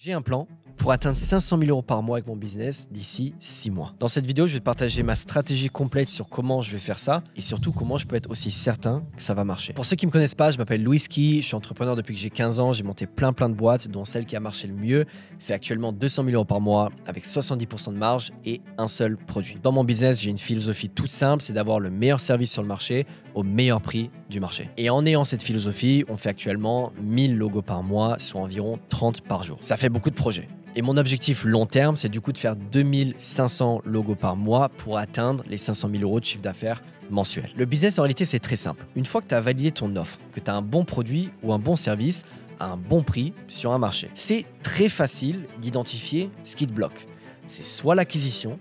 J'ai un plan pour atteindre 500 000 € par mois avec mon business d'ici 6 mois. Dans cette vidéo, je vais te partager ma stratégie complète sur comment je vais faire ça et surtout comment je peux être aussi certain que ça va marcher. Pour ceux qui ne me connaissent pas, je m'appelle Louis Ski, je suis entrepreneur depuis que j'ai 15 ans, j'ai monté plein de boîtes, dont celle qui a marché le mieux fait actuellement 200 000 € par mois avec 70% de marge et un seul produit. Dans mon business, j'ai une philosophie toute simple, c'est d'avoir le meilleur service sur le marché au meilleur prix du marché. Et en ayant cette philosophie, on fait actuellement 1000 logos par mois, soit environ 30 par jour. Ça fait beaucoup de projets. Et mon objectif long terme, c'est du coup de faire 2500 logos par mois pour atteindre les 500 000 € de chiffre d'affaires mensuel. Le business, en réalité, c'est très simple. Une fois que tu as validé ton offre, que tu as un bon produit ou un bon service à un bon prix sur un marché, c'est très facile d'identifier ce qui te bloque. C'est soit l'acquisition,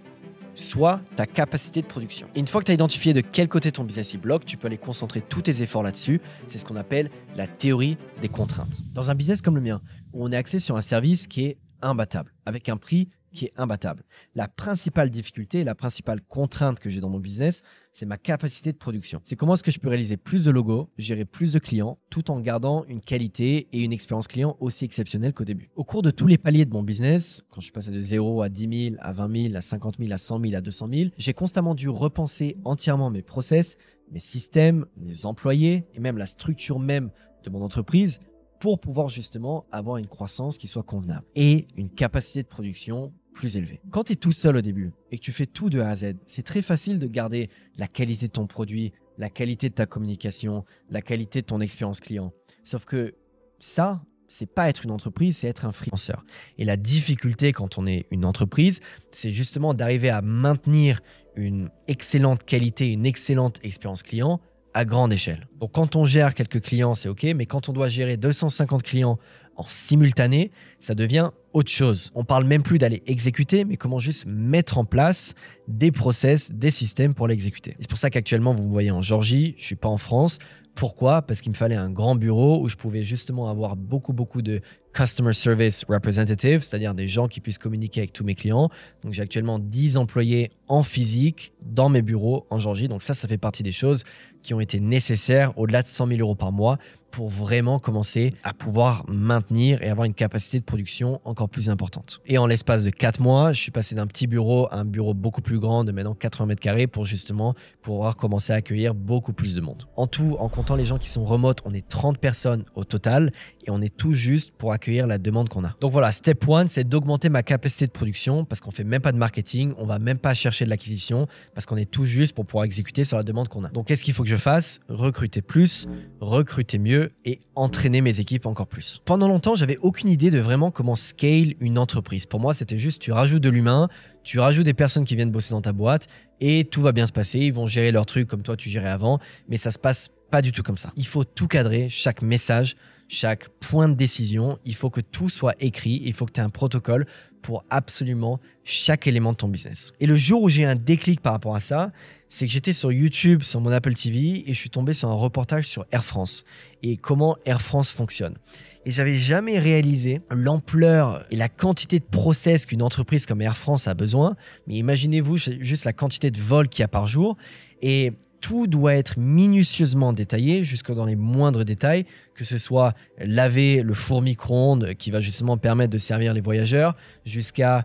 soit ta capacité de production. Et une fois que tu as identifié de quel côté ton business il bloque, tu peux aller concentrer tous tes efforts là-dessus. C'est ce qu'on appelle la théorie des contraintes. Dans un business comme le mien, où on est axé sur un service qui est imbattable, avec un prix qui est imbattable. La principale difficulté, la principale contrainte que j'ai dans mon business, c'est ma capacité de production. C'est comment est-ce que je peux réaliser plus de logos, gérer plus de clients, tout en gardant une qualité et une expérience client aussi exceptionnelle qu'au début. Au cours de tous les paliers de mon business, quand je suis passé de 0 à 10 000, à 20 000, à 50 000, à 100 000, à 200 000, j'ai constamment dû repenser entièrement mes process, mes systèmes, mes employés et même la structure même de mon entreprise pour pouvoir justement avoir une croissance qui soit convenable et une capacité de production plus élevée. Quand tu es tout seul au début et que tu fais tout de A à Z, c'est très facile de garder la qualité de ton produit, la qualité de ta communication, la qualité de ton expérience client. Sauf que ça, c'est pas être une entreprise, c'est être un freelanceur. Et la difficulté quand on est une entreprise, c'est justement d'arriver à maintenir une excellente qualité, une excellente expérience client à grande échelle. Donc quand on gère quelques clients, c'est OK, mais quand on doit gérer 250 clients en simultané, ça devient autre chose. On parle même plus d'aller exécuter, mais comment juste mettre en place des process, des systèmes pour l'exécuter. C'est pour ça qu'actuellement, vous me voyez en Géorgie, je ne suis pas en France. Pourquoi? Parce qu'il me fallait un grand bureau où je pouvais justement avoir beaucoup de Customer Service Representatives, c'est-à-dire des gens qui puissent communiquer avec tous mes clients. Donc, j'ai actuellement 10 employés en physique dans mes bureaux en Géorgie. Donc, ça fait partie des choses qui ont été nécessaires au-delà de 100 000 € par mois pour vraiment commencer à pouvoir maintenir et avoir une capacité de production encore plus importante. Et en l'espace de 4 mois, je suis passé d'un petit bureau à un bureau beaucoup plus grand de maintenant 80 mètres carrés pour justement pouvoir commencer à accueillir beaucoup plus de monde. En tout, en comptant les gens qui sont remote, on est 30 personnes au total et on est tout juste pour accueillir la demande qu'on a. Donc voilà, step 1, c'est d'augmenter ma capacité de production parce qu'on ne fait même pas de marketing, on ne va même pas chercher de l'acquisition parce qu'on est tout juste pour pouvoir exécuter sur la demande qu'on a. Donc qu'est-ce qu'il faut que je fasse? Recruter plus, recruter mieux et entraîner mes équipes encore plus. Pendant longtemps, j'avais aucune idée de vraiment comment scale une entreprise. Pour moi, c'était juste tu rajoutes de l'humain, tu rajoutes des personnes qui viennent bosser dans ta boîte et tout va bien se passer. Ils vont gérer leurs trucs comme toi tu gérais avant, mais ça se passe pas du tout comme ça. Il faut tout cadrer, chaque message, chaque point de décision. Il faut que tout soit écrit. Il faut que tu aies un protocole pour absolument chaque élément de ton business. Et le jour où j'ai eu un déclic par rapport à ça, c'est que j'étais sur YouTube, sur mon Apple TV et je suis tombé sur un reportage sur Air France et comment Air France fonctionne. Et j'avais jamais réalisé l'ampleur et la quantité de process qu'une entreprise comme Air France a besoin. Mais imaginez-vous juste la quantité de vols qu'il y a par jour et tout doit être minutieusement détaillé jusque dans les moindres détails, que ce soit laver le four micro-ondes qui va justement permettre de servir les voyageurs, jusqu'à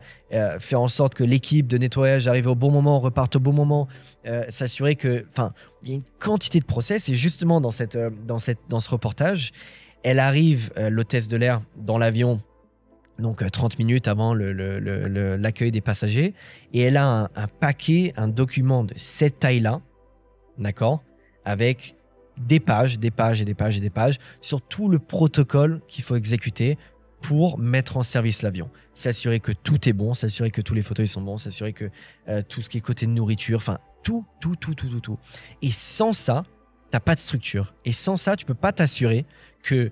faire en sorte que l'équipe de nettoyage arrive au bon moment, reparte au bon moment, s'assurer que, il y a une quantité de process. Et justement dans ce reportage, elle arrive, l'hôtesse de l'air, dans l'avion. Donc 30 minutes avant l'accueil des passagers. Et elle a un paquet, un document de cette taille-là, d'accord, avec des pages sur tout le protocole qu'il faut exécuter pour mettre en service l'avion. S'assurer que tout est bon, s'assurer que tous les fauteuils sont bons, s'assurer que tout ce qui est côté de nourriture, tout. Et sans ça, tu n'as pas de structure. Et sans ça, tu ne peux pas t'assurer que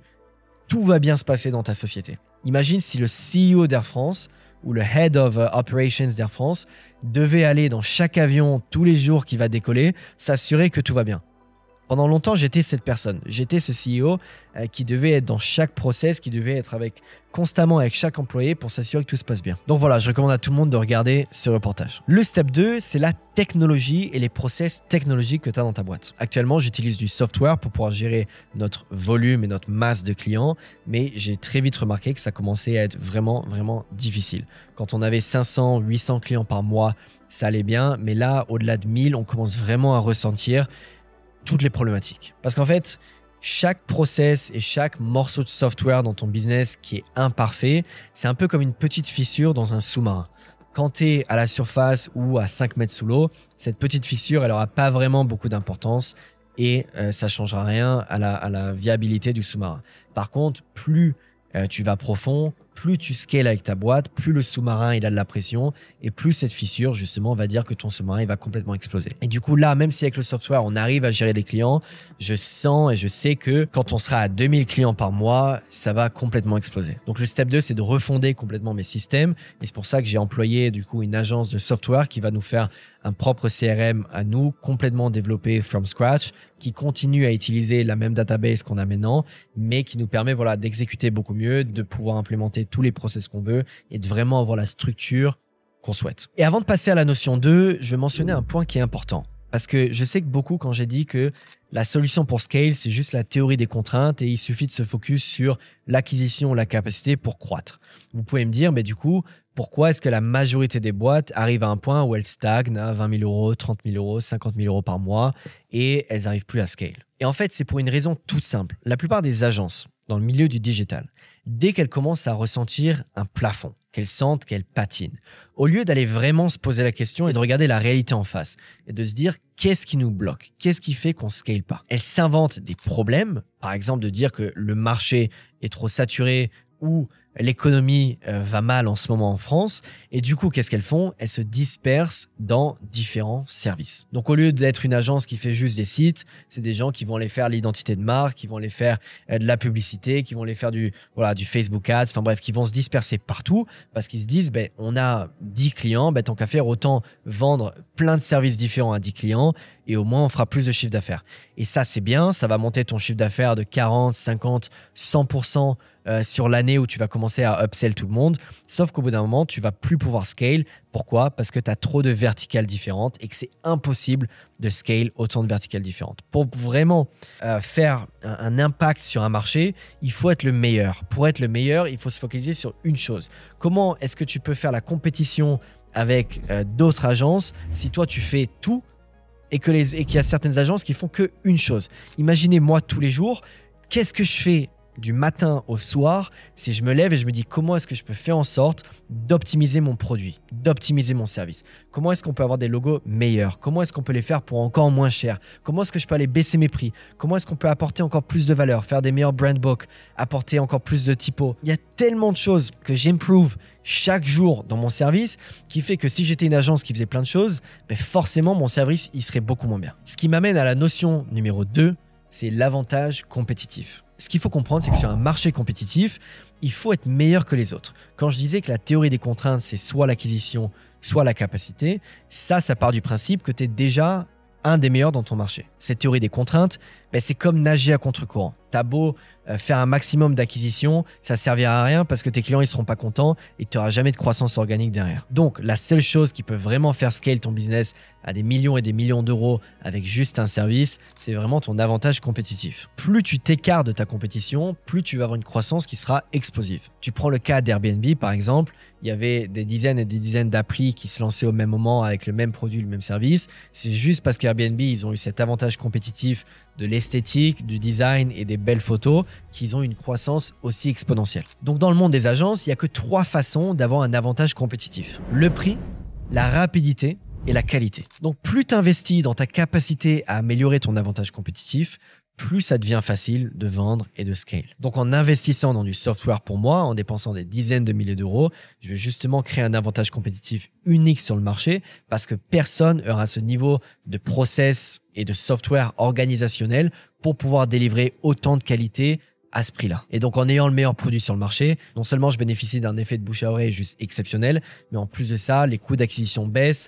tout va bien se passer dans ta société. Imagine si le CEO d'Air France ou le Head of Operations d'Air France devait aller dans chaque avion tous les jours qui va décoller, s'assurer que tout va bien. Pendant longtemps, j'étais cette personne. J'étais ce CEO qui devait être dans chaque process, qui devait être constamment avec chaque employé pour s'assurer que tout se passe bien. Donc voilà, je recommande à tout le monde de regarder ce reportage. Le step 2, c'est la technologie et les process technologiques que tu as dans ta boîte. Actuellement, j'utilise du software pour pouvoir gérer notre volume et notre masse de clients, mais j'ai très vite remarqué que ça commençait à être vraiment, vraiment difficile. Quand on avait 500, 800 clients par mois, ça allait bien, mais là, au-delà de 1000, on commence vraiment à ressentir toutes les problématiques. Parce qu'en fait, chaque process et chaque morceau de software dans ton business qui est imparfait, c'est un peu comme une petite fissure dans un sous-marin. Quand tu es à la surface ou à 5 mètres sous l'eau, cette petite fissure, elle n'aura pas vraiment beaucoup d'importance et ça ne changera rien à la viabilité du sous-marin. Par contre, plus tu vas profond, plus tu scales avec ta boîte, plus le sous-marin il a de la pression et plus cette fissure justement va dire que ton sous-marin il va complètement exploser. Et du coup là, même si avec le software on arrive à gérer des clients, je sens et je sais que quand on sera à 2000 clients par mois, ça va complètement exploser. Donc le step 2, c'est de refonder complètement mes systèmes et c'est pour ça que j'ai employé du coup une agence de software qui va nous faire un propre CRM à nous, complètement développé from scratch, qui continue à utiliser la même database qu'on a maintenant, mais qui nous permet voilà, d'exécuter beaucoup mieux, de pouvoir implémenter tous les process qu'on veut et de vraiment avoir la structure qu'on souhaite. Et avant de passer à la notion 2, je vais mentionner un point qui est important. Parce que je sais que beaucoup, quand j'ai dit que la solution pour scale, c'est juste la théorie des contraintes et il suffit de se focus sur l'acquisition, la capacité pour croître. Vous pouvez me dire, mais du coup, pourquoi est-ce que la majorité des boîtes arrivent à un point où elles stagnent à 20 000 euros, 30 000 euros, 50 000 euros par mois et elles n'arrivent plus à scale? Et en fait, c'est pour une raison toute simple. La plupart des agences dans le milieu du digital, dès qu'elles commencent à ressentir un plafond, qu'elles sentent qu'elles patinent, au lieu d'aller vraiment se poser la question et de regarder la réalité en face et de se dire qu'est-ce qui nous bloque, qu'est-ce qui fait qu'on ne scale pas, elles s'inventent des problèmes, par exemple de dire que le marché est trop saturé ou l'économie va mal en ce moment en France. Et du coup, qu'est-ce qu'elles font? Elles se dispersent dans différents services. Donc, au lieu d'être une agence qui fait juste des sites, c'est des gens qui vont aller faire l'identité de marque, qui vont aller faire de la publicité, qui vont aller faire du Facebook Ads, enfin bref, qui vont se disperser partout parce qu'ils se disent, on a 10 clients, tant qu'à faire, autant vendre plein de services différents à 10 clients et au moins, on fera plus de chiffre d'affaires. Et ça, c'est bien, ça va monter ton chiffre d'affaires de 40, 50, 100% sur l'année où tu vas commencer à upsell tout le monde. Sauf qu'au bout d'un moment, tu vas plus pouvoir scale. Pourquoi? Parce que tu as trop de verticales différentes et que c'est impossible de scale autant de verticales différentes. Pour vraiment faire un impact sur un marché, il faut être le meilleur. Pour être le meilleur, il faut se focaliser sur une chose. Comment est-ce que tu peux faire la compétition avec d'autres agences si toi, tu fais tout et qu'il y a certaines agences qui font qu'une chose? Imaginez moi tous les jours, qu'est-ce que je fais du matin au soir si je me lève et je me dis comment est-ce que je peux faire en sorte d'optimiser mon produit, d'optimiser mon service? Comment est-ce qu'on peut avoir des logos meilleurs? Comment est-ce qu'on peut les faire pour encore moins cher? Comment est-ce que je peux aller baisser mes prix? Comment est-ce qu'on peut apporter encore plus de valeur, faire des meilleurs brand books, apporter encore plus de typos? Il y a tellement de choses que j'improve chaque jour dans mon service qui fait que si j'étais une agence qui faisait plein de choses, forcément mon service il serait beaucoup moins bien. Ce qui m'amène à la notion numéro 2, c'est l'avantage compétitif. Ce qu'il faut comprendre, c'est que sur un marché compétitif, il faut être meilleur que les autres. Quand je disais que la théorie des contraintes, c'est soit l'acquisition, soit la capacité, ça part du principe que tu es déjà un des meilleurs dans ton marché. Cette théorie des contraintes, c'est comme nager à contre-courant. Tu as beau faire un maximum d'acquisition, ça ne servira à rien parce que tes clients ne seront pas contents et tu n'auras jamais de croissance organique derrière. Donc, la seule chose qui peut vraiment faire scale ton business à des millions et des millions d'euros avec juste un service, c'est vraiment ton avantage compétitif. Plus tu t'écartes de ta compétition, plus tu vas avoir une croissance qui sera explosive. Tu prends le cas d'Airbnb par exemple, il y avait des dizaines et des dizaines d'applis qui se lançaient au même moment avec le même produit, le même service. C'est juste parce qu'Airbnb, ils ont eu cet avantage compétitif de l'esthétique, du design et des belles photos qu'ils ont une croissance aussi exponentielle. Donc dans le monde des agences, il n'y a que 3 façons d'avoir un avantage compétitif. Le prix, la rapidité et la qualité. Donc plus tu investis dans ta capacité à améliorer ton avantage compétitif, plus ça devient facile de vendre et de scale. Donc en investissant dans du software pour moi, en dépensant des dizaines de milliers d'euros, je vais justement créer un avantage compétitif unique sur le marché parce que personne n'aura ce niveau de process et de software organisationnel pour pouvoir délivrer autant de qualité à ce prix-là. Et donc, en ayant le meilleur produit sur le marché, non seulement je bénéficie d'un effet de bouche à oreille juste exceptionnel, mais en plus de ça, les coûts d'acquisition baissent,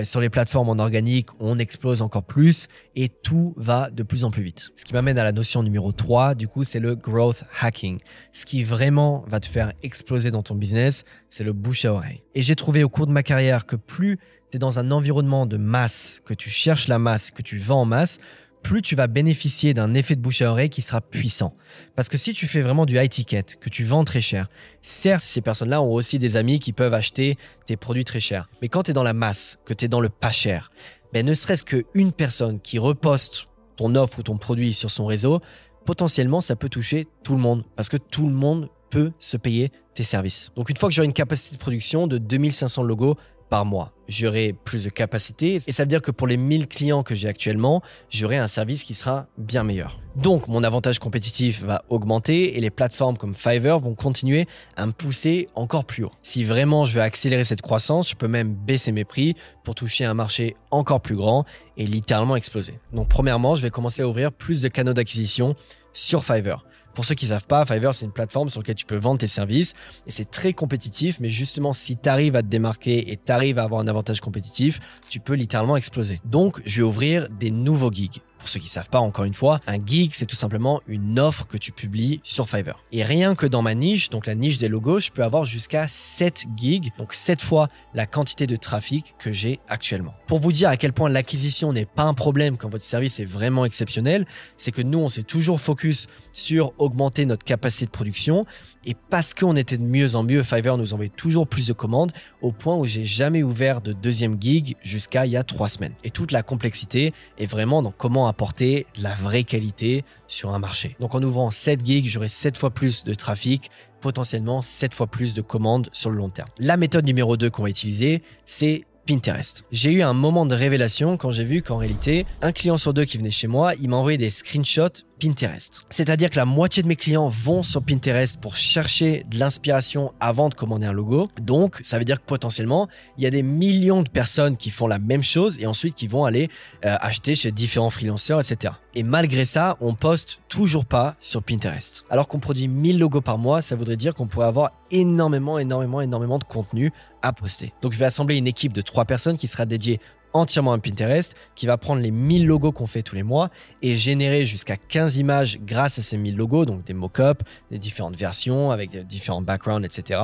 Sur les plateformes en organique, on explose encore plus et tout va de plus en plus vite. Ce qui m'amène à la notion numéro 3, du coup, c'est le growth hacking. Ce qui vraiment va te faire exploser dans ton business, c'est le bouche à oreille. Et j'ai trouvé au cours de ma carrière que plus tu es dans un environnement de masse, que tu cherches la masse, que tu vends en masse, plus tu vas bénéficier d'un effet de bouche à oreille qui sera puissant. Parce que si tu fais vraiment du high ticket, que tu vends très cher, certes, ces personnes-là ont aussi des amis qui peuvent acheter tes produits très chers. Mais quand tu es dans la masse, que tu es dans le pas cher, ne serait-ce qu'une personne qui reposte ton offre ou ton produit sur son réseau, potentiellement, ça peut toucher tout le monde. Parce que tout le monde peut se payer tes services. Donc, une fois que j'aurai une capacité de production de 2500 logos par mois, j'aurai plus de capacité et ça veut dire que pour les 1000 clients que j'ai actuellement, j'aurai un service qui sera bien meilleur. Donc, mon avantage compétitif va augmenter et les plateformes comme Fiverr vont continuer à me pousser encore plus haut. Si vraiment je veux accélérer cette croissance, je peux même baisser mes prix pour toucher un marché encore plus grand et littéralement exploser. Donc, premièrement, je vais commencer à ouvrir plus de canaux d'acquisition sur Fiverr. Pour ceux qui ne savent pas, Fiverr, c'est une plateforme sur laquelle tu peux vendre tes services et c'est très compétitif. Mais justement, si tu arrives à te démarquer et tu arrives à avoir un avantage compétitif, tu peux littéralement exploser. Donc, je vais ouvrir des nouveaux gigs. Pour ceux qui ne savent pas, encore une fois, un gig, c'est tout simplement une offre que tu publies sur Fiverr. Et rien que dans ma niche, donc la niche des logos, je peux avoir jusqu'à 7 gigs, donc 7 fois la quantité de trafic que j'ai actuellement. Pour vous dire à quel point l'acquisition n'est pas un problème quand votre service est vraiment exceptionnel, c'est que nous, on s'est toujours focus sur augmenter notre capacité de production. Et parce qu'on était de mieux en mieux, Fiverr nous envoyait toujours plus de commandes au point où j'ai jamais ouvert de deuxième gig jusqu'à il y a 3 semaines. Et toute la complexité est vraiment dans comment apporter la vraie qualité sur un marché. Donc en ouvrant 7 gigs, j'aurai 7 fois plus de trafic, potentiellement 7 fois plus de commandes sur le long terme. La méthode numéro 2 qu'on va utiliser, c'est Pinterest. J'ai eu un moment de révélation quand j'ai vu qu'en réalité, un client sur 2 qui venait chez moi, il m'a envoyé des screenshots Pinterest. C'est-à-dire que la moitié de mes clients vont sur Pinterest pour chercher de l'inspiration avant de commander un logo. Donc, ça veut dire que potentiellement, il y a des millions de personnes qui font la même chose et ensuite qui vont aller acheter chez différents freelancers, etc. Et malgré ça, on poste toujours pas sur Pinterest. Alors qu'on produit 1000 logos par mois, ça voudrait dire qu'on pourrait avoir énormément de contenu à poster. Donc, je vais assembler une équipe de 3 personnes qui sera dédiée entièrement à Pinterest, qui va prendre les 1000 logos qu'on fait tous les mois et générer jusqu'à 15 images grâce à ces 1000 logos, donc des mock-ups, des différentes versions avec des différents backgrounds, etc.,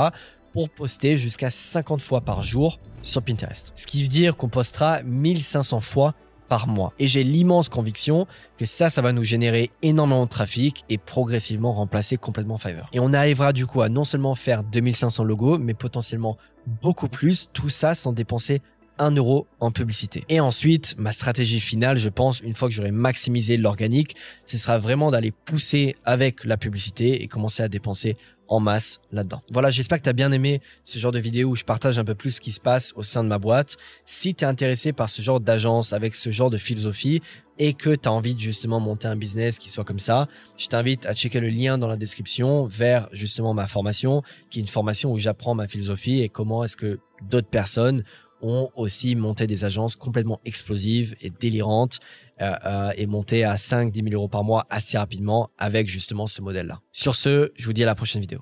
pour poster jusqu'à 50 fois par jour sur Pinterest. Ce qui veut dire qu'on postera 1500 fois par mois. Et j'ai l'immense conviction que ça va nous générer énormément de trafic et progressivement remplacer complètement Fiverr. Et on arrivera du coup à non seulement faire 2500 logos, mais potentiellement beaucoup plus, tout ça sans dépenser 1 euro en publicité. Et ensuite, ma stratégie finale, je pense, une fois que j'aurai maximisé l'organique, ce sera vraiment d'aller pousser avec la publicité et commencer à dépenser en masse là-dedans. Voilà, j'espère que tu as bien aimé ce genre de vidéo où je partage un peu plus ce qui se passe au sein de ma boîte. Si tu es intéressé par ce genre d'agence avec ce genre de philosophie et que tu as envie de justement monter un business qui soit comme ça, je t'invite à checker le lien dans la description vers justement ma formation, qui est une formation où j'apprends ma philosophie et comment est-ce que d'autres personnes ont aussi monté des agences complètement explosives et délirantes et monté à 5-10 000 euros par mois assez rapidement avec justement ce modèle-là. Sur ce, je vous dis à la prochaine vidéo.